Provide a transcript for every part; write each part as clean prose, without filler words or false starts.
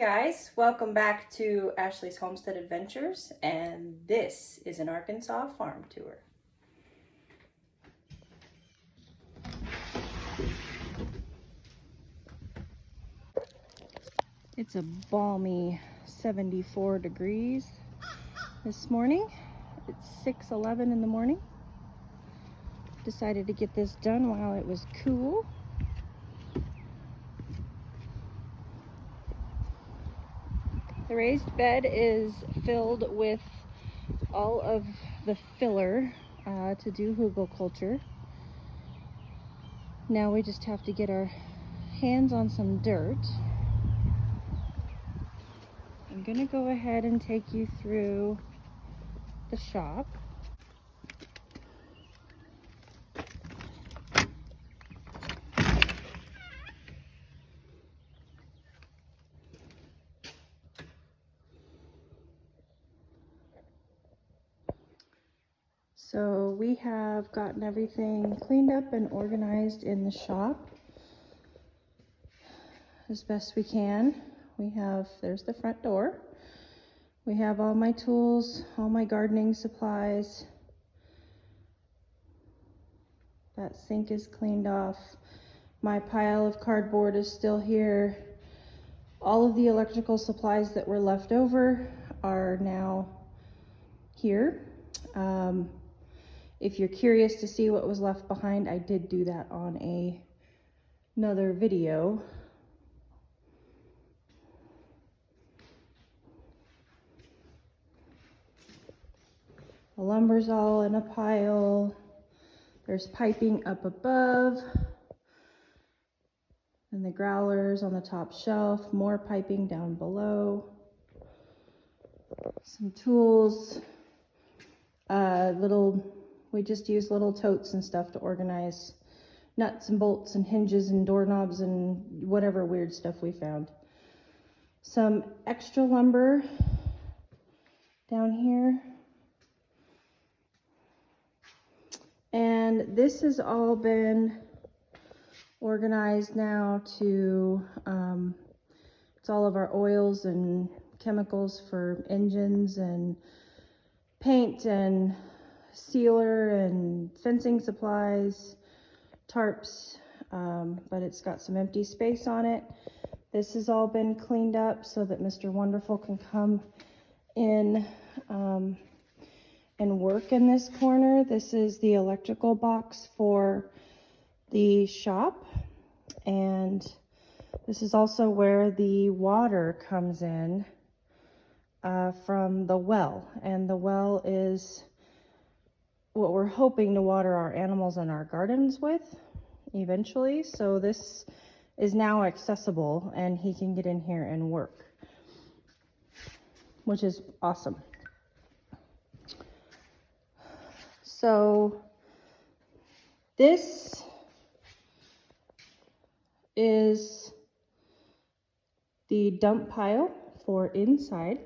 Guys, welcome back to Ashley's Homestead Adventures, and this is an Arkansas farm tour. It's a balmy 74 degrees this morning. It's 6:11 in the morning. Decided to get this done while it was cool. The raised bed is filled with all of the filler to do hugelkultur. Now we just have to get our hands on some dirt. I'm gonna go ahead and take you through the shop. So we have gotten everything cleaned up and organized in the shop as best we can. There's the front door. We have all my tools, all my gardening supplies. That sink is cleaned off. My pile of cardboard is still here. All of the electrical supplies that were left over are now here. If you're curious to see what was left behind, I did do that on another video. The lumber's all in a pile. There's piping up above. And the growlers on the top shelf, more piping down below. Some tools, we just use little totes and stuff to organize nuts and bolts and hinges and doorknobs and whatever weird stuff we found. Some extra lumber down here. And this has all been organized now to, it's all of our oils and chemicals for engines and paint and sealer and fencing supplies, tarps, but it's got some empty space on it. This has all been cleaned up so that Mr. Wonderful can come in and work in this corner. This is the electrical box for the shop, and this is also where the water comes in from the well, and the well is what we're hoping to water our animals and our gardens with eventually. So this is now accessible and he can get in here and work, which is awesome. So this is the dump pile for inside.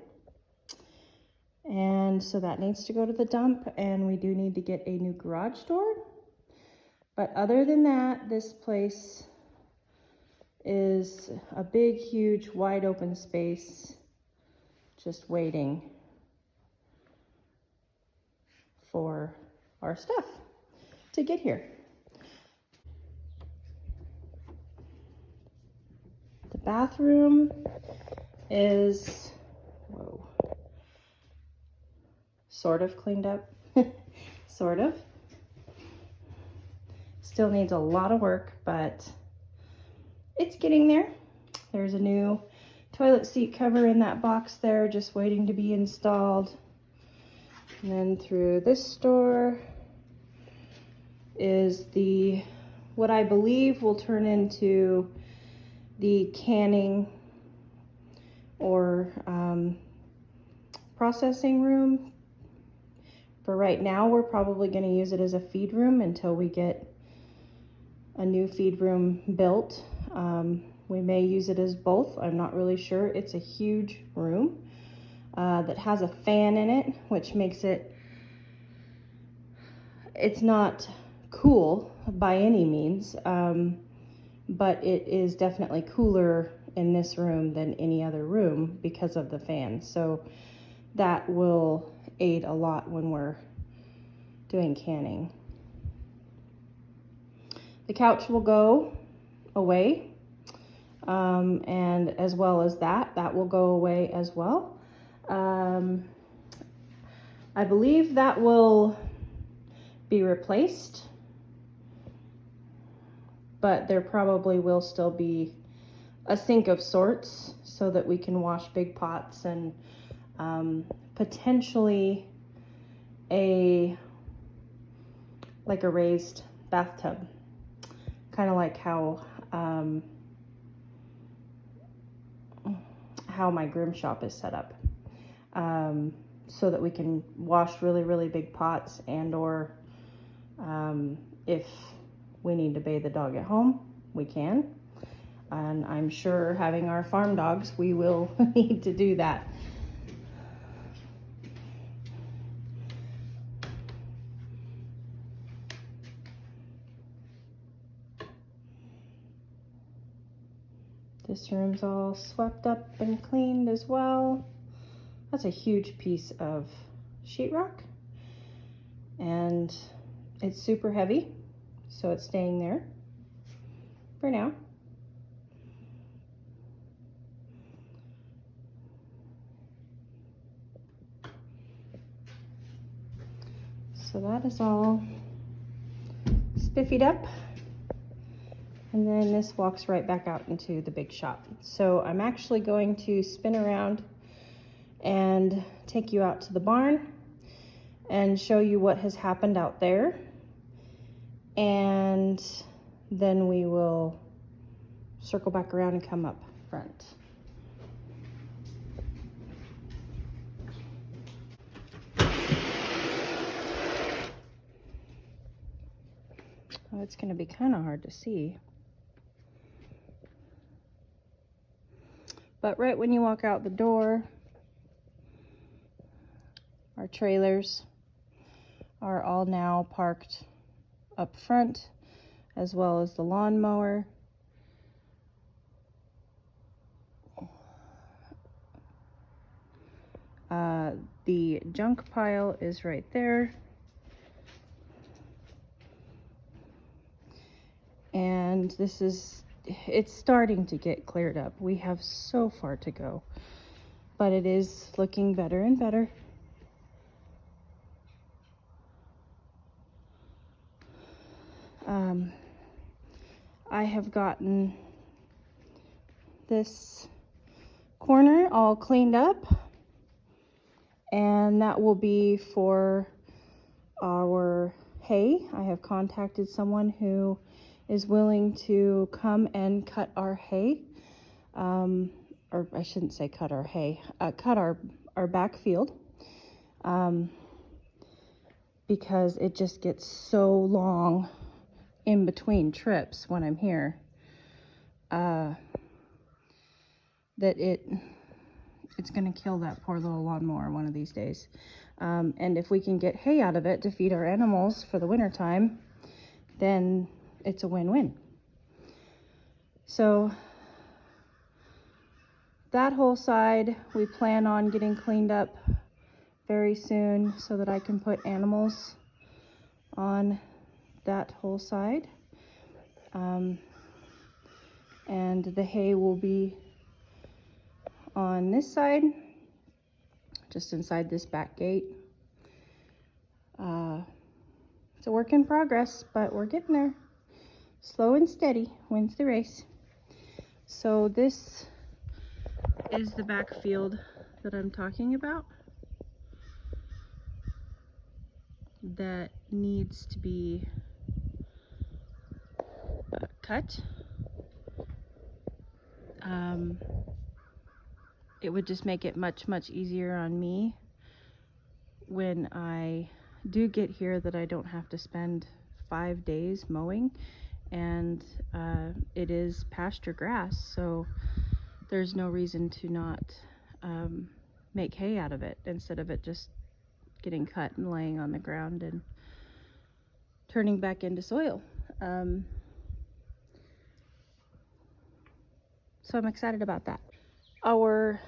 And so that needs to go to the dump, and we do need to get a new garage door. But other than that, this place is a big, huge, wide open space just waiting for our stuff to get here. The bathroom is, sort of cleaned up, sort of. Still needs a lot of work, but it's getting there. There's a new toilet seat cover in that box there, just waiting to be installed. And then through this door is what I believe will turn into the canning or processing room. For right now, we're probably going to use it as a feed room until we get a new feed room built. We may use it as both. I'm not really sure. It's a huge room that has a fan in it, which makes it's not cool by any means, but it is definitely cooler in this room than any other room because of the fan. So that will aid a lot when we're doing canning. The couch will go away, and as well as that will go away as well. I believe that will be replaced, but there probably will still be a sink of sorts so that we can wash big pots, and potentially like a raised bathtub, kind of like how my groom shop is set up, so that we can wash really big pots, and or if we need to bathe the dog at home, we can. And I'm sure, having our farm dogs, we will need to do that. This room's all swept up and cleaned as well. That's a huge piece of sheetrock, and it's super heavy, so it's staying there for now. So that is all spiffied up, and then this walks right back out into the big shop. So I'm actually going to spin around and take you out to the barn and show you what has happened out there, and then we will circle back around and come up front. Oh, it's going to be kind of hard to see. But right when you walk out the door, our trailers are all now parked up front, as well as the lawnmower. The junk pile is right there. And it's starting to get cleared up. We have so far to go, but it is looking better and better. I have gotten this corner all cleaned up, and that will be for our hay. I have contacted someone who is willing to come and cut our hay, or I shouldn't say cut our hay, cut our backfield, because it just gets so long in between trips when I'm here, that it's gonna kill that poor little lawnmower one of these days. And if we can get hay out of it to feed our animals for the winter time, then it's a win-win. So that whole side we plan on getting cleaned up very soon so that I can put animals on that whole side. And the hay will be on this side, just inside this back gate. It's a work in progress, but we're getting there. Slow and steady wins the race. So this is the backfield that I'm talking about, that needs to be cut. It would just make it much easier on me when I do get here, that I don't have to spend 5 days mowing, and it is pasture grass, so there's no reason to not make hay out of it, instead of it just getting cut and laying on the ground and turning back into soil. So I'm excited about that. Our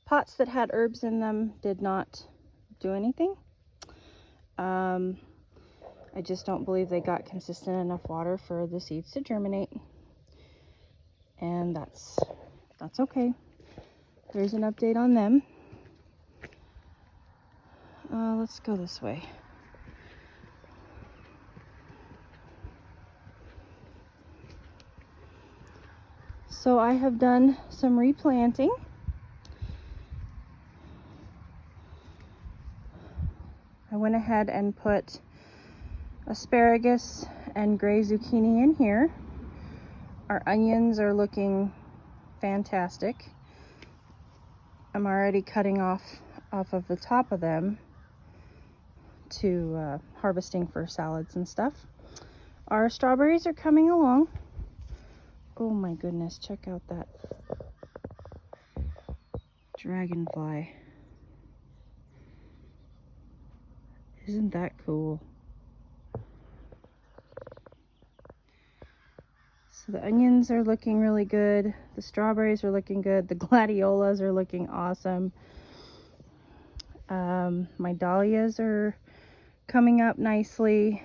pots that had herbs in them did not do anything. I just don't believe they got consistent enough water for the seeds to germinate. And that's okay. There's an update on them. Let's go this way. So I have done some replanting. I went ahead and put asparagus and gray zucchini in here. Our onions are looking fantastic. I'm already cutting off of the top of them to harvesting for salads and stuff. Our strawberries are coming along. Oh my goodness, check out that dragonfly. Isn't that cool? So the onions are looking really good. The strawberries are looking good. The gladiolas are looking awesome. My dahlias are coming up nicely.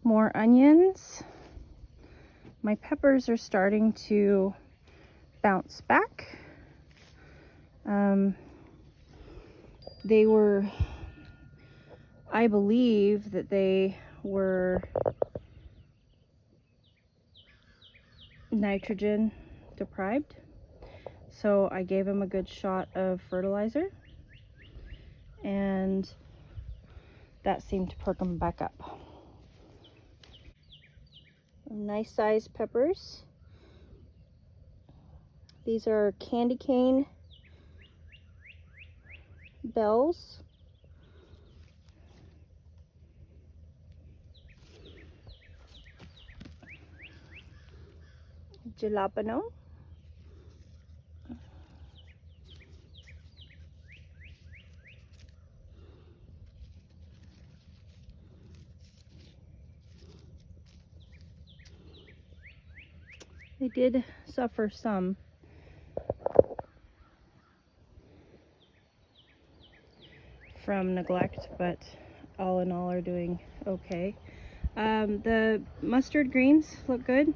More onions. My peppers are starting to bounce back. They were, I believe that they were nitrogen deprived. So I gave them a good shot of fertilizer, and that seemed to perk them back up. Nice sized peppers. These are candy cane bells. Jalapeno. They did suffer some from neglect, but all in all are doing okay. The mustard greens look good.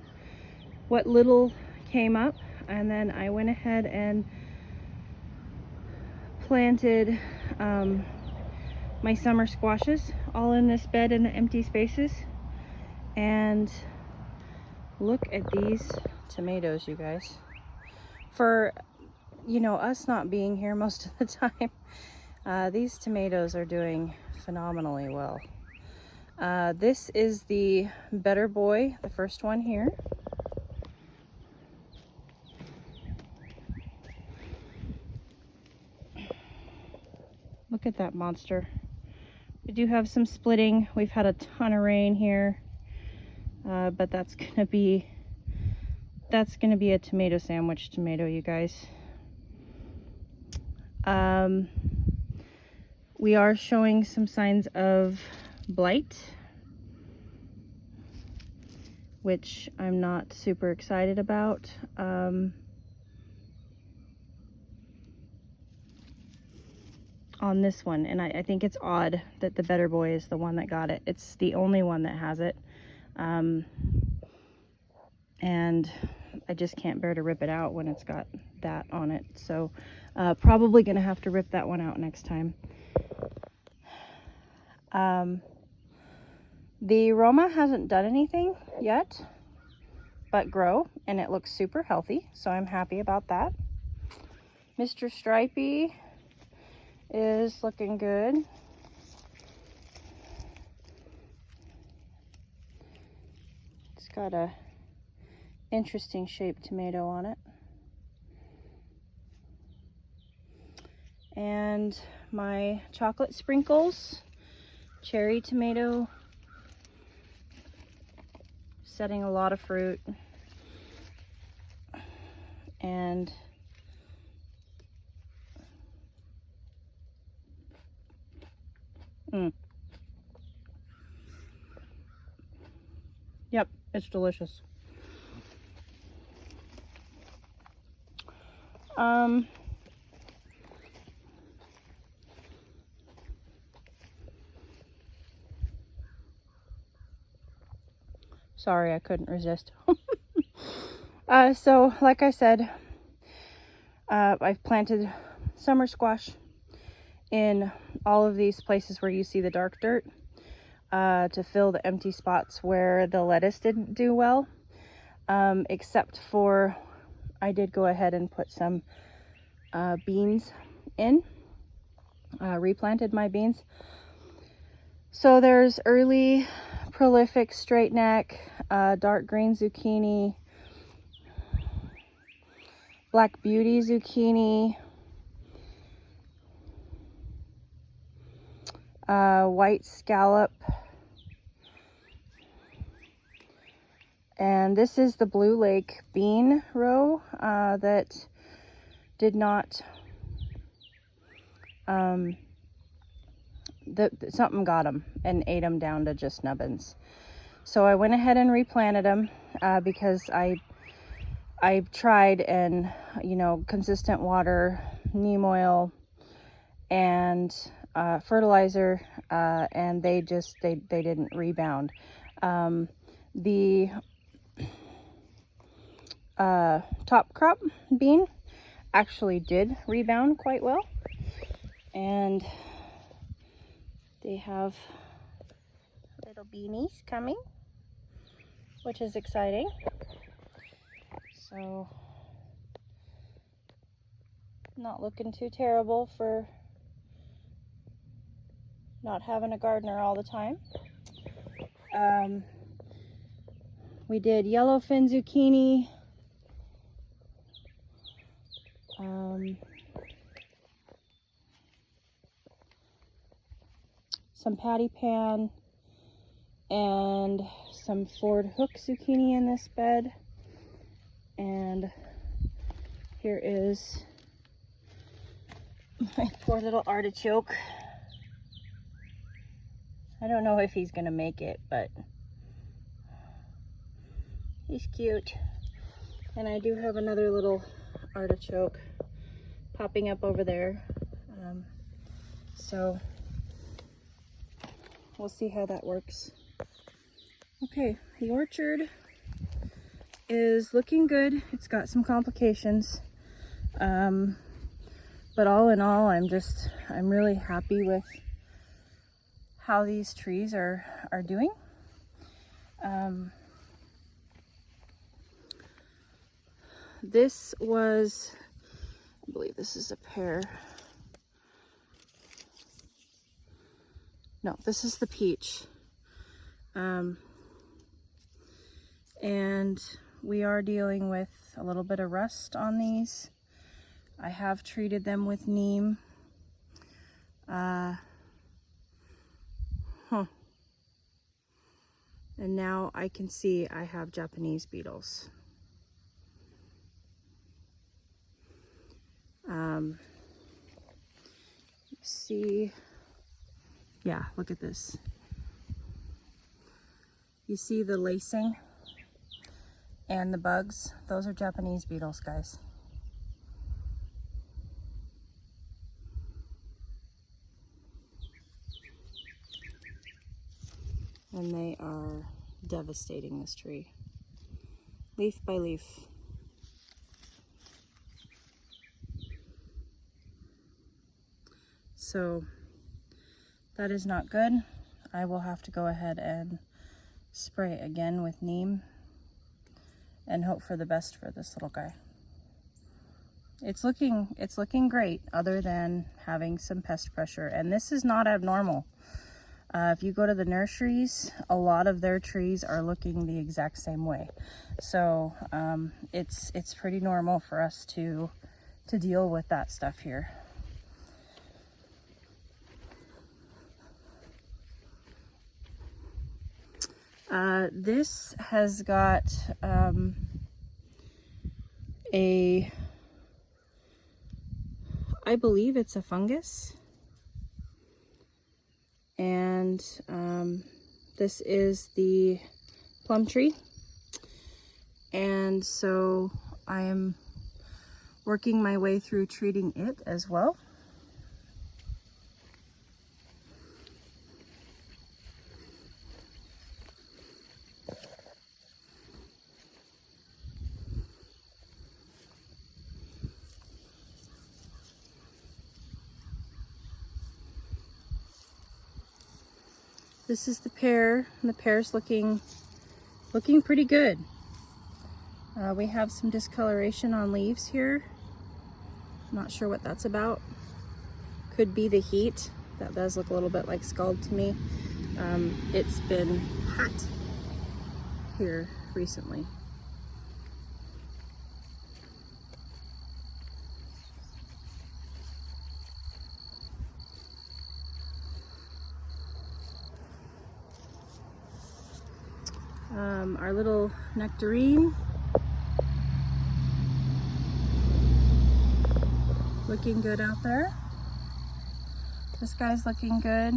What little came up, and then I went ahead and planted my summer squashes all in this bed in the empty spaces. And look at these tomatoes, you guys. For, you know, us not being here most of the time, these tomatoes are doing phenomenally well. This is the Better Boy, the first one here. Look at that monster. We do have some splitting. We've had a ton of rain here, but that's gonna be a tomato sandwich tomato, you guys. We are showing some signs of blight, which I'm not super excited about. On this one, and I think it's odd that the Better Boy is the one that got it. It's the only one that has it, and I just can't bear to rip it out when it's got that on it. So probably gonna have to rip that one out next time. The Roma hasn't done anything yet but grow, and it looks super healthy, so I'm happy about that. Mr. Stripey is looking good. It's got a interesting shaped tomato on it. And my chocolate sprinkles, cherry tomato, setting a lot of fruit. And Yep, it's delicious. Sorry, I couldn't resist. So like I said, I've planted summer squash in all of these places where you see the dark dirt, to fill the empty spots where the lettuce didn't do well, except for I did go ahead and put some beans in, replanted my beans. So there's early prolific straight neck, dark green zucchini, black beauty zucchini, white scallop, and this is the Blue Lake bean row that did not, something got them and ate them down to just nubbins. So I went ahead and replanted them because I tried, and consistent water, neem oil, and fertilizer, and they didn't rebound. The top crop bean actually did rebound quite well, and they have little beanies coming, which is exciting. So not looking too terrible for not having a gardener all the time. We did yellowfin zucchini, some patty pan, and some Ford Hook zucchini in this bed. And here is my poor little artichoke. I don't know if he's gonna make it, but he's cute. And I do have another little artichoke popping up over there. So we'll see how that works. Okay, the orchard is looking good. It's got some complications. But all in all, I'm really happy with how these trees are doing. This was, I believe this is a pear. No, this is the peach. And we are dealing with a little bit of rust on these. I have treated them with neem. And now I can see I have Japanese beetles. See, yeah, look at this. You see the lacing and the bugs? Those are Japanese beetles, guys. And they are devastating this tree, leaf by leaf. So that is not good. I will have to go ahead and spray again with neem and hope for the best for this little guy. It's looking great, other than having some pest pressure, and this is not abnormal. If you go to the nurseries, a lot of their trees are looking the exact same way. So it's pretty normal for us to deal with that stuff here. This has got I believe it's a fungus. And this is the plum tree. And so I am working my way through treating it as well. This is the pear, and the pear's looking pretty good. We have some discoloration on leaves here. Not sure what that's about. Could be the heat. That does look a little bit like scald to me. It's been hot here recently. Our little nectarine, looking good out there. This guy's looking good.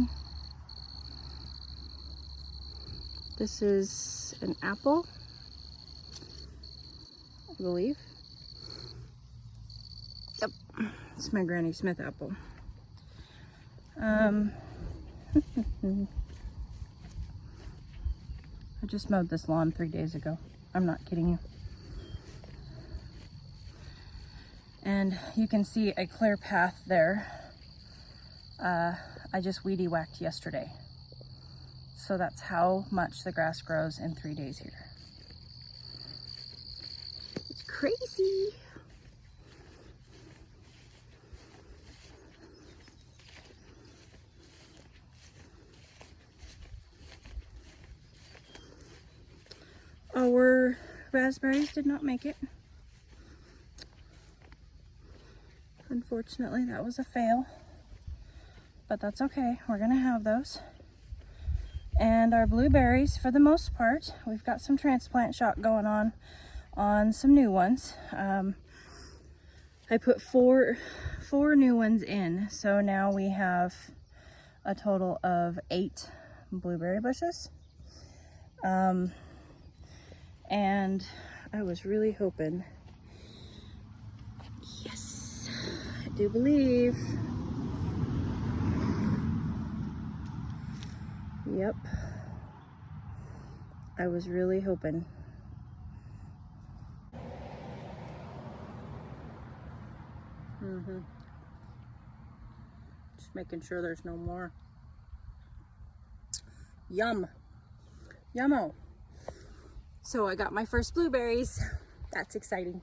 This is an apple, I believe. Yep, it's my Granny Smith apple. I just mowed this lawn 3 days ago. I'm not kidding you. And you can see a clear path there. I just weedy whacked yesterday. So that's how much the grass grows in 3 days here. It's crazy. Our raspberries did not make it. Unfortunately, that was a fail. But that's okay. We're gonna have those. And our blueberries, for the most part, we've got some transplant shock going on some new ones. I put four new ones in, so now we have a total of 8 blueberry bushes. And I was really hoping, yes, I do believe. Yep, I was really hoping. Just making sure there's no more. Yum. Yummo. So I got my first blueberries. That's exciting.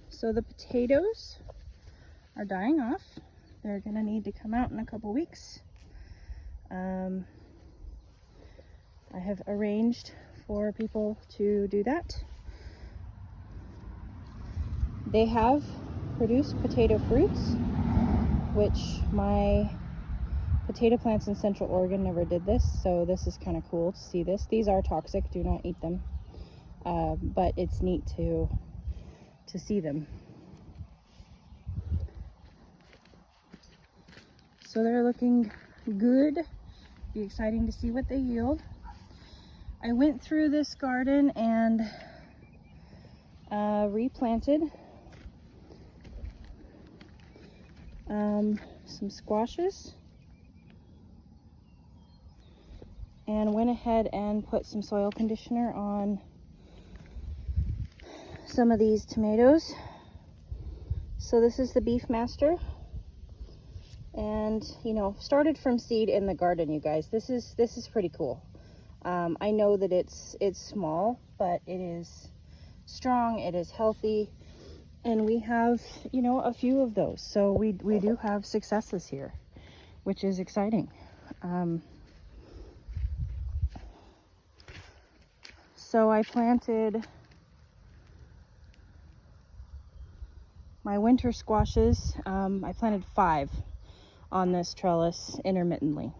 So the potatoes are dying off. They're gonna need to come out in a couple weeks. I have arranged for people to do that. They have produced potato fruits, which my potato plants in Central Oregon never did this, so this is kind of cool to see this. These are toxic, do not eat them, but it's neat to see them. So they're looking good. Be exciting to see what they yield. I went through this garden and replanted some squashes, and went ahead and put some soil conditioner on some of these tomatoes. So this is the Beefmaster, and you know, started from seed in the garden, you guys. This is pretty cool. I know that it's small, but it is strong, it is healthy, and we have, you know, a few of those. So we do have successes here, which is exciting. So I planted my winter squashes. I planted 5 on this trellis intermittently.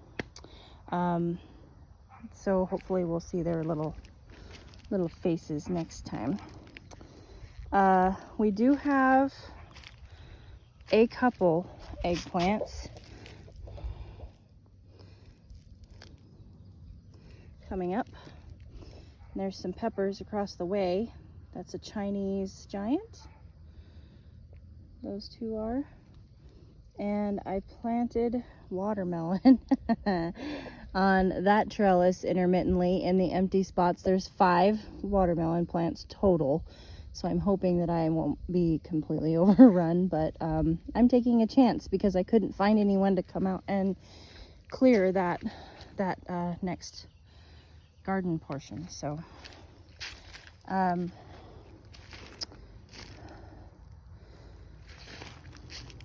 So hopefully we'll see their little faces next time. We do have a couple eggplants. coming up. And there's some peppers across the way. That's a Chinese giant. Those two are. And I planted watermelon on that trellis intermittently in the empty spots. There's 5 watermelon plants total. So I'm hoping that I won't be completely overrun, but I'm taking a chance because I couldn't find anyone to come out and clear that next garden portion. So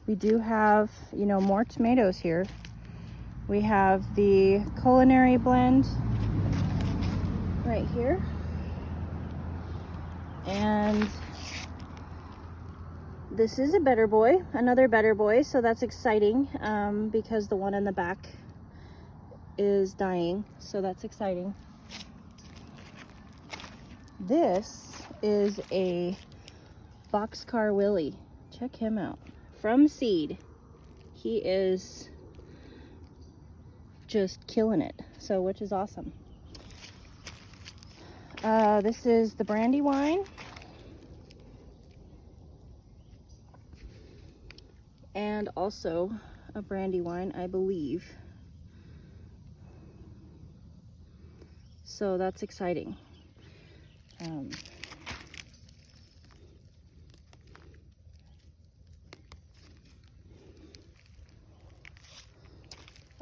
we do have, you know, more tomatoes here. We have the culinary blend right here. And this is a better boy, another better boy, so that's exciting because the one in the back is dying, so that's exciting. This is a Boxcar Willie. Check him out. From seed. He is just killing it, so which is awesome. This is the Brandywine. And also a Brandywine, I believe. So that's exciting.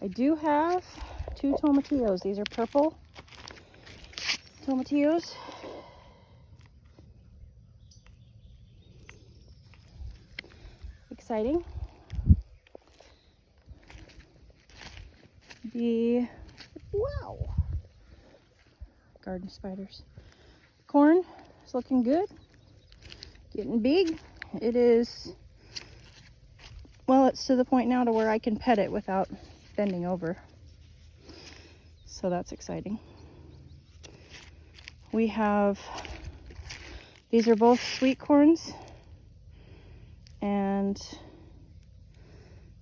I do have 2 tomatillos. These are purple tomatillos. Exciting. Wow, garden spiders. Corn is looking good, getting big. It is, well, it's to the point now to where I can pet it without bending over. So that's exciting. We have, these are both sweet corns, and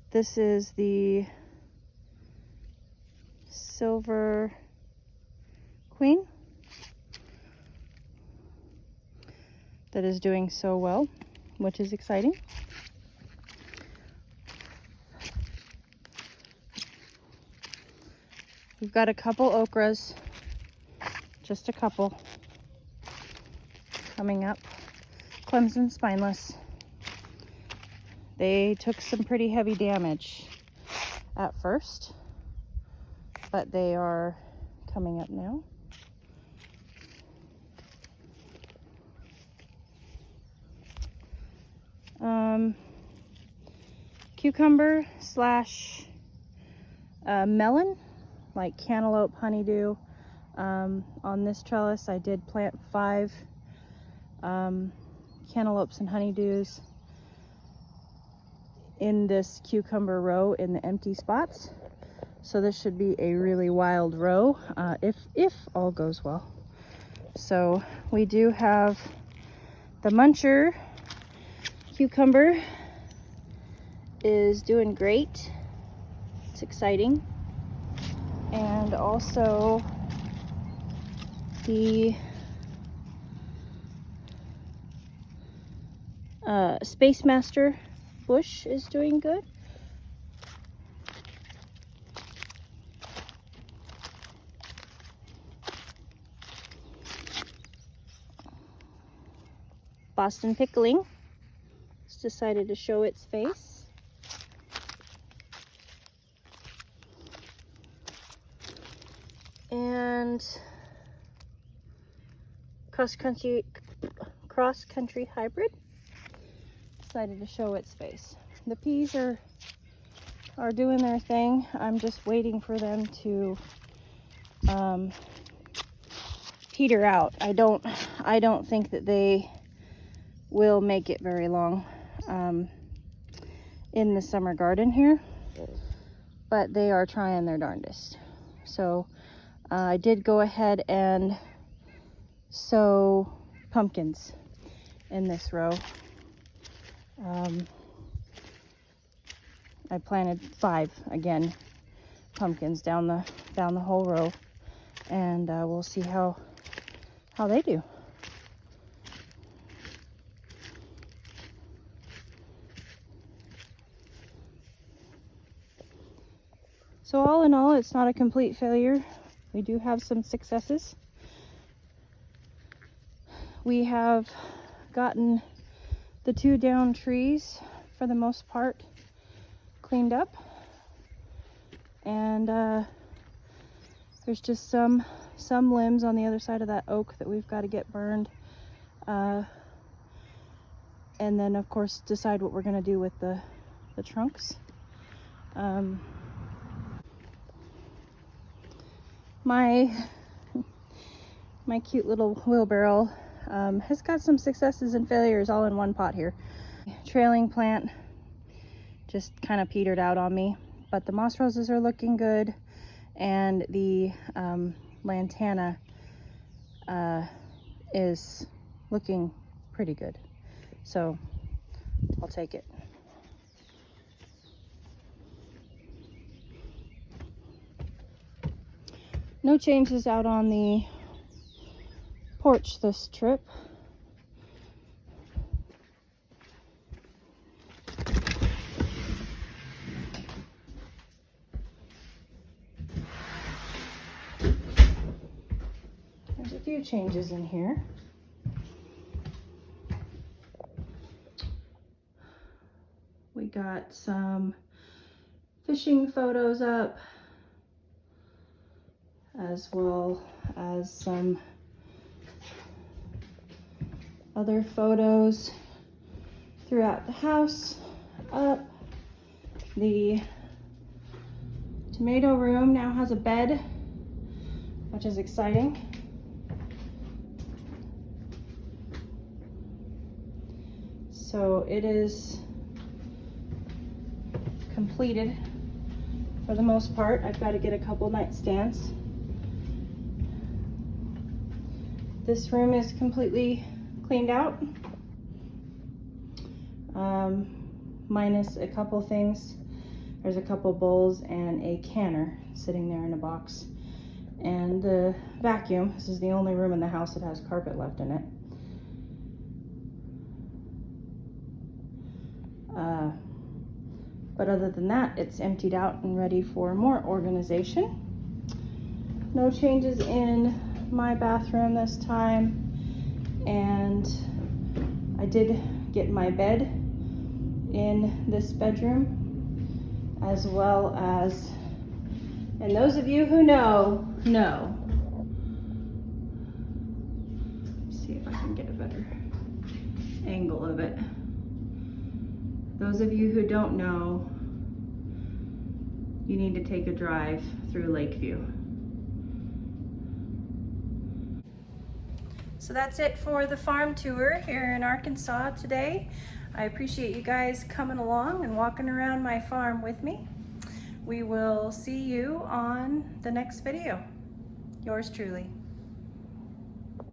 this is the Silver Queen that is doing so well, which is exciting. We've got a couple okras, just a couple coming up. Clemson spineless. They took some pretty heavy damage at first, but they are coming up now. Cucumber slash melon, like cantaloupe, honeydew. On this trellis I did plant 5 cantaloupes and honeydews in this cucumber row in the empty spots. So this should be a really wild row if all goes well. So we do have the muncher cucumber is doing great. It's exciting. And also the Space Master bush is doing good. Boston pickling has decided to show its face. And cross country hybrid decided to show its face. The peas are doing their thing. I'm just waiting for them to peter out. I don't think that they will make it very long in the summer garden here, but they are trying their darndest. So I did go ahead and sow pumpkins in this row. I planted 5 again pumpkins down the whole row, and we'll see how they do. So all in all, it's not a complete failure. We do have some successes. We have gotten the 2 down trees, for the most part, cleaned up. And there's just some limbs on the other side of that oak that we've got to get burned. And then, of course, decide what we're going to do with the trunks. My cute little wheelbarrow has got some successes and failures all in one pot here. Trailing plant just kind of petered out on me, but the moss roses are looking good, and the lantana is looking pretty good. So I'll take it. No changes out on the porch this trip. There's a few changes in here. We got some fishing photos up, as well as some other photos throughout the house up. The tomato room now has a bed, which is exciting. So it is completed for the most part. I've got to get a couple nightstands. This room is completely cleaned out, minus a couple things. There's a couple bowls and a canner sitting there in a box. And the vacuum, this is the only room in the house that has carpet left in it. But other than that, it's emptied out and ready for more organization. No changes in my bathroom this time. And I did get my bed in this bedroom, as well as, and those of you who know. Let's see if I can get a better angle of it. Those of you who don't know, you need to take a drive through Lakeview. So that's it for the farm tour here in Arkansas today. I appreciate you guys coming along and walking around my farm with me. We will see you on the next video. Yours truly.